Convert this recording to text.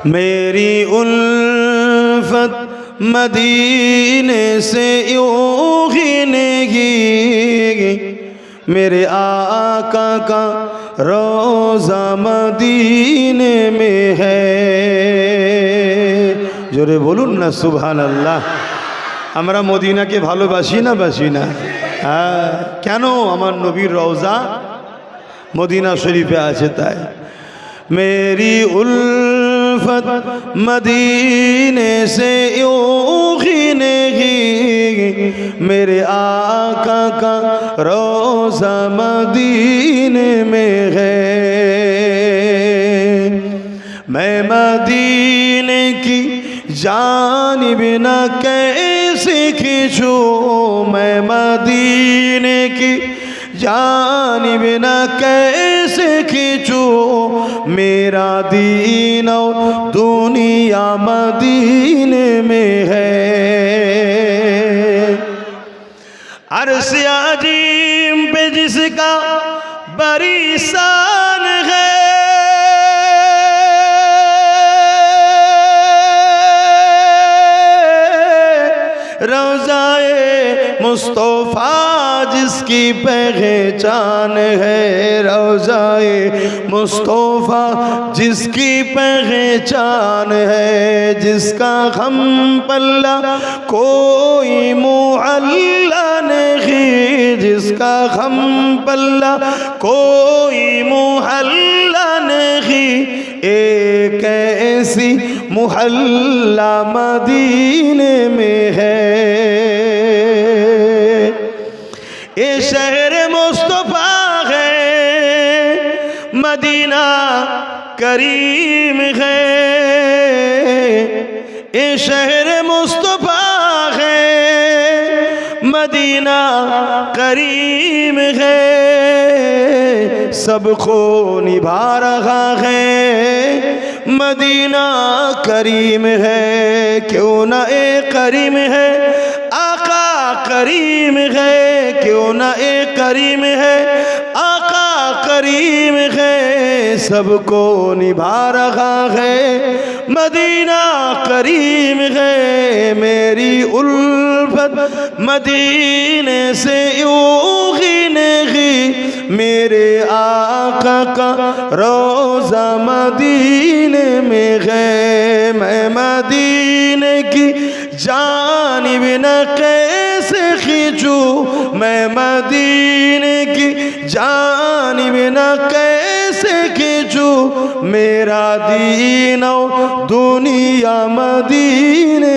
मेरी उल्फत मदीने से यूं ही नहीं, मेरे आका का रोज़ा मदीने में है। जोरे बोलुन ना सुभान अल्लाह। আমরা মদিনাকে ভালোবাসি না বাসি না? হ্যাঁ, কেন? আমার নবীর রওজা মদিনা শরীফে আছে তাই। मेरी उल्फत मदीने से यूं ही नहीं, मेरे आका का रोज़ा मदीने में है। मैं मदीने की जानिब न कैसे खींचूं, मैं मदीने की जानिब न कैसे खींचूं, मेरा दीन और दुनिया मदीने में है। अर्श अजीम पे जिसका बड़ी शान है, रोज़ाए मुस्तफ़ा जिसकी पहचान है, रोज़ाए मुस्तफ़ा जिसकी पहचान है, जिसका हम पल्ला कोई मुअल्ला नहीं, जिसका हम पल्ला कोई मुअल्ला नहीं, एक ऐसी मुहल्ला मदीने में है। ये शहर मुस्तफ़ा है, मदीना करीम है। ये शहर मुस्तफ़ा है, मदीना करीम है। सबको निभा रहा है, मदीना करीम है। क्यों ना एक करीम है, आका करीम है। क्यों ना एक करीम है, आका करीम है। सबको निभा रहा है, मदीना करीम है। मेरी उल्फत मदीने से यूं ही नहीं, मेरे आका का रोज़ा मदीने में है। मैं मदीने की जानिब न कैसे खींचूं, मैं मदीने की जानिब न कैसे खींचूं, मेरा दीन और दुनिया मदीने